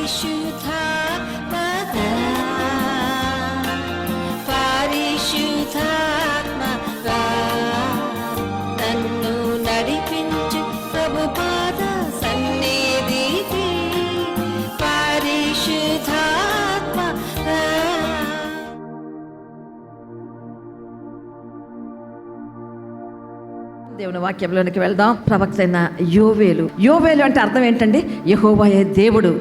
పరిశుద్ధాత్మగా నన్ను నడిపించు ప్రభు పాద సన్నిధికి పరిశుద్ధాత్మగా. దేవుని వాక్యంలోనికి వెళ్దాం. ప్రవక్త అయిన యోవేలు అంటే అర్థం ఏంటండి? యెహోవాయే దేవుడు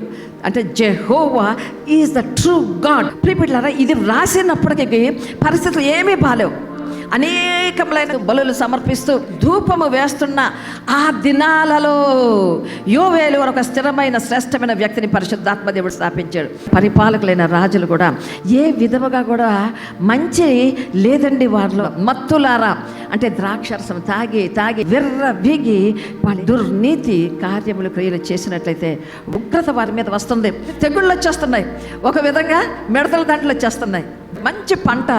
అంటే Jehovah is the true God. ప్రియులారా, ఇది రాసినప్పటికీ పరిస్థితులు ఏమీ బాలేవు. అనేకములైన బలులు సమర్పిస్తూ ధూపము వేస్తున్న ఆ దినాలలో యోవేలు ఒక స్థిరమైన శ్రేష్టమైన వ్యక్తిని పరిశుద్ధాత్మ దేవుడు స్థాపించాడు. పరిపాలకులైన రాజులు కూడా ఏ విధముగా కూడా మంచి లేదండి వారిలో. మత్తులారా అంటే ద్రాక్షరసం తాగి విర్ర వీగి వాళ్ళ దుర్నీతి కార్యములు క్రియలు చేసినట్లయితే ఉగ్రత వారి మీద వస్తుంది. తెగుళ్ళు వచ్చేస్తున్నాయి, ఒక విధంగా మిడతల దాంట్లో వచ్చేస్తున్నాయి. మంచి పంట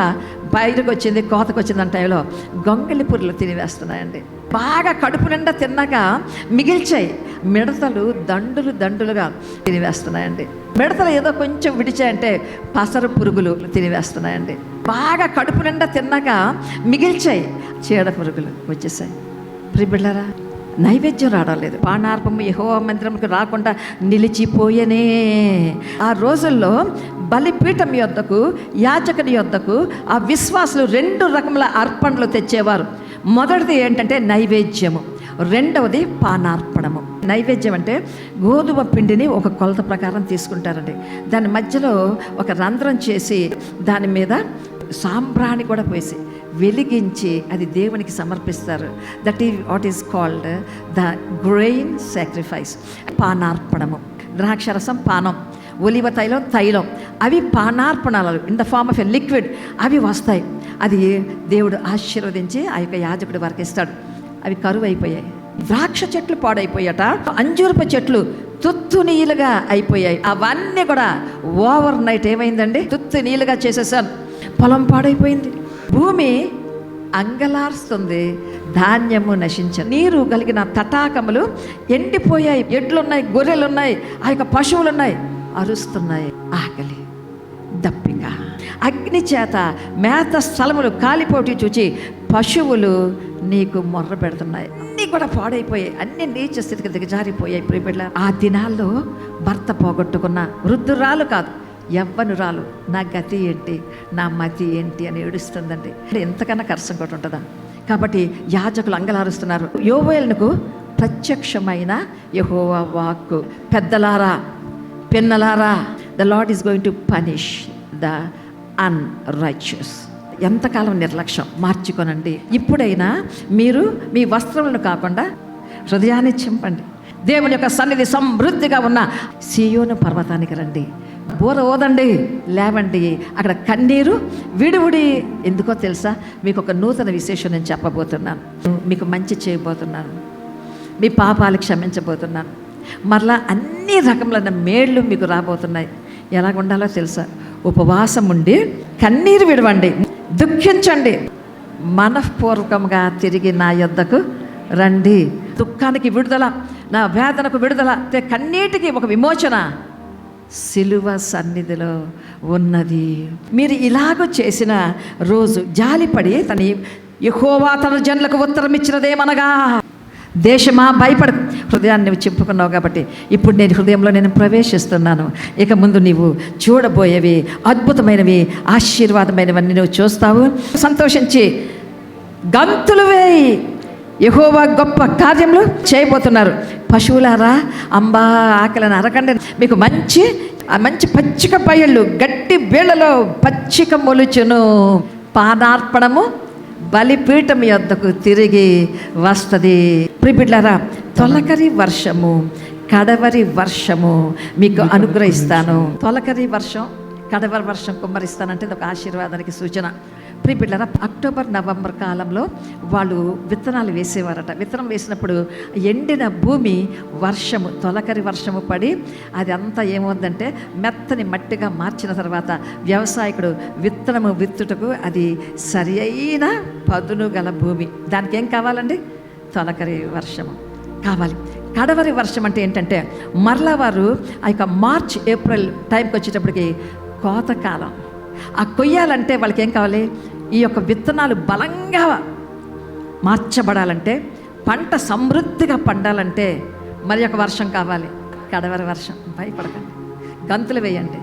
బయటకు వచ్చింది, కోతకు వచ్చింది అంటే టైంలో గొంగళి పురుగులు తినివేస్తున్నాయండి. బాగా కడుపు నిండా తిన్నాక మిగిల్చాయి మిడతలు దండులుగా తినివేస్తున్నాయండి. మిడతలు ఏదో కొంచెం విడిచాయంటే పసరు పురుగులు తినివేస్తున్నాయండి. బాగా కడుపు నిండా తిన్నాక మిగిల్చాయి చీడ పురుగులు వచ్చేసాయి. ప్రియులారా, నైవేద్యం రావలేదు. పానార్పము యెహోవా మందిరంకు రాకుండా నిలిచిపోయనే. ఆ రోజుల్లో బలిపీఠం యొద్దకు, యాజకుని యొద్దకు ఆ విశ్వాసులు 2 రకముల అర్పణలు తెచ్చేవారు. మొదటిది ఏంటంటే నైవేద్యము, రెండవది పానార్పణము. నైవేద్యం అంటే గోధుమ పిండిని ఒక కొలత ప్రకారం తీసుకుంటారండి. దాని మధ్యలో ఒక రంధ్రం చేసి దాని మీద సాంబ్రాణి కూడా పోసి వెలిగించి అది దేవునికి సమర్పిస్తారు. That is what is called the grain sacrifice. పానార్పణము, ద్రాక్షరసం పానం, ఒలివ తైలం అవి పానార్పణాలు in the form of a liquid. అవి వస్తాయి. అది దేవుడు ఆశీర్వదించి ఆ యొక్క యాజకుడి వారికి ఇస్తాడు. అవి కరువు అయిపోయాయి. ద్రాక్ష చెట్లు పాడైపోయాట, అంజూరపు చెట్లు తుత్తు నీళ్ళుగా అయిపోయాయి. అవన్నీ కూడా ఓవర్ నైట్ ఏమైందండి? తుత్తు నీళ్ళుగా చేసేసాను. పొలం పాడైపోయింది, భూమి అంగలారుస్తుంది, ధాన్యము నశించను. నీరు కలిగిన తటాకములు ఎండిపోయాయి. ఎడ్లున్నాయి, గొర్రెలున్నాయి, ఆ యొక్క పశువులున్నాయి, అరుస్తున్నాయి. ఆకలి, దప్పిక, అగ్ని చేత మేత స్థలములు కాలిపోటీ చూచి పశువులు నీకు మొర్ర పెడుతున్నాయి. అన్నీ కూడా పాడైపోయాయి, అన్ని నీచ స్థితికి దిగజారిపోయాయి. ప్రియబిడ్డ, ఆ దినాల్లో భర్త పోగొట్టుకున్న వృద్ధురాలు కాదు, యవ్వనురాలు నా గతి ఏంటి, నా మతి ఏంటి అని ఏడుస్తుందండి. ఎంతకన్నా కష్టం కూడా ఉంటుందా? కాబట్టి యాజకులు అంగలారుస్తున్నారు. యోవేలుకు ప్రత్యక్షమైన యెహోవా వాక్కు, పెద్దలారా, పిన్నలారా, the lord is going to punish the unrighteous. ఎంతకాలం నిర్లక్ష్యం మార్చుకోనండి. ఇప్పుడైనా మీరు మీ వస్త్రములను కాకుండా హృదయాన్ని చింపండి. దేవుని యొక్క సన్నిధి సమృద్ధిగా ఉన్న సీయోను పర్వతానికి రండి. బోర ఓదండి, లేవండి. అక్కడ కన్నీరు విడివిడి. ఎందుకో తెలుసా? మీకు ఒక నూతన విశేషం నేను చెప్పబోతున్నాను. మీకు మంచి చేయబోతున్నాను, మీ పాపాలు క్షమించబోతున్నాను. మరలా అన్ని రకములైన మేళ్ళు మీకు రాబోతున్నాయి. ఎలాగ ఉండాలో తెలుసా? ఉపవాసం ఉండి కన్నీరు విడవండి, దుఃఖించండి, మనఃపూర్వకంగా తిరిగి నా యొద్దకు రండి. దుఃఖానికి విడుదల, నా వేదనకు విడుదల, కన్నీటికి ఒక విమోచన సిలువ సన్నిధిలో ఉన్నది. మీరు ఇలాగ చేసిన రోజు జాలిపడి యెహోవా తన జనులకు ఉత్తరం ఇచ్చినదేమనగా, దేశమా భయపడ. హృదయాన్ని చెప్పుకున్నావు కాబట్టి ఇప్పుడు నేను హృదయంలో ప్రవేశిస్తున్నాను. ఇక ముందు నీవు చూడబోయేవి అద్భుతమైనవి, ఆశీర్వాదమైనవన్నీ నువ్వు చూస్తావు. సంతోషించి గంతులు వేయి, యెహోవా గొప్ప కార్యములు చేయబోతున్నారు. పశువులారా, అంబా ఆకలిని అరకండి. మీకు మంచి పచ్చిక పైళ్ళు, గట్టి బీళ్లలో పచ్చిక మొలుచును. పానార్పణము బలిపీఠం యొద్దకు తిరిగి వస్తుంది. ప్రియబిడ్డలారా, తొలకరి వర్షము, కడవరి వర్షము మీకు అనుగ్రహిస్తాను. తొలకరి వర్షం, కడవరి వర్షం కుమ్మరిస్తానంటే ఇది ఒక ఆశీర్వాదానికి సూచన. ప్రియబిడ్డలారా, అక్టోబర్ నవంబర్ కాలంలో వాళ్ళు విత్తనాలు వేసేవారట. విత్తనం వేసినప్పుడు ఎండిన భూమి వర్షము, తొలకరి వర్షము పడి అది అంతా ఏమవుతుందంటే మెత్తని మట్టిగా మార్చిన తర్వాత వ్యవసాయకుడు విత్తనము విత్తుటకు అది సరి అయిన పదును గల భూమి. దానికి ఏం కావాలండి? తొలకరి వర్షము కావాలి. కడవరి వర్షం అంటే ఏంటంటే మరలా వారు ఆ యొక్క మార్చ్ ఏప్రిల్ టైంకి వచ్చేటప్పటికి కోతకాలం. ఆ కొయ్యాలంటే వాళ్ళకి ఏం కావాలి? ఈ యొక్క విత్తనాలు బలంగా మార్చబడాలంటే, పంట సమృద్ధిగా పండాలంటే మరి ఒక వర్షం కావాలి. కడవరి వర్షం. భయపడకండి, గంతులు వేయండి.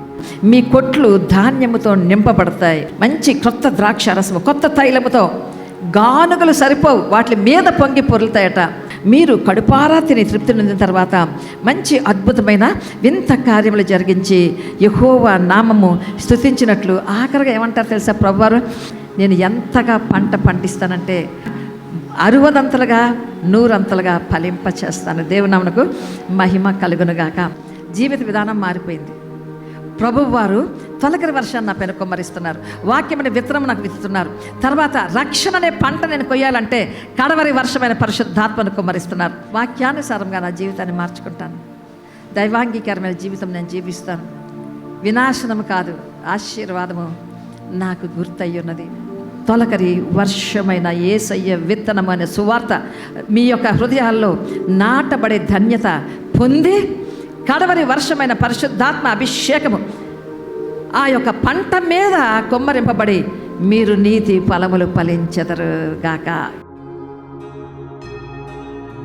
మీ కొట్లు ధాన్యముతో నింపబడతాయి. మంచి కొత్త ద్రాక్ష రసము, కొత్త తైలముతో. గానుగలు సరిపోవు, వాటి మీద పొంగి పొరులుతాయట. మీరు కడుపారా తిని తృప్తి నొందిన తర్వాత మంచి అద్భుతమైన వింత కార్యములు జరిగించి యెహోవా నామము స్తుతించినట్లు ఆఖరిగా ఏమంటారు తెలుసా ప్రభువారు? నేను ఎంతగా పంట పండిస్తానంటే 60 100 ఫలింప చేస్తాను. దేవుని నామమునకు మహిమ కలుగునుగాక. జీవిత విధానం మారిపోయింది. ప్రభువు వారు తొలకరి వర్షాన్ని నా పైన కుమ్మరిస్తున్నారు. వాక్యమనే విత్తనం నాకు విత్తుతున్నారు. తర్వాత రక్షణ అనే పంట నేను కొయ్యాలంటే కడవరి వర్షమైన పరిశుద్ధాత్మను కుమ్మరిస్తున్నారు. వాక్యానుసారంగా నా జీవితాన్ని మార్చుకుంటాను. దైవాంగీకరమైన జీవితం నేను జీవిస్తాను. వినాశనము కాదు, ఆశీర్వాదము నాకు గుర్తయ్యున్నది. తొలకరి వర్షమైన యేసయ్య విత్తనం అనే సువార్త మీ యొక్క హృదయాల్లో నాటబడే ధన్యత పొంది కడవరి వర్షమైన పరిశుద్ధాత్మ అభిషేకము ఆ యొక్క పంట మీద కొమ్మరింపబడి మీరు నీతి ఫలములు ఫలించెదరు గాక.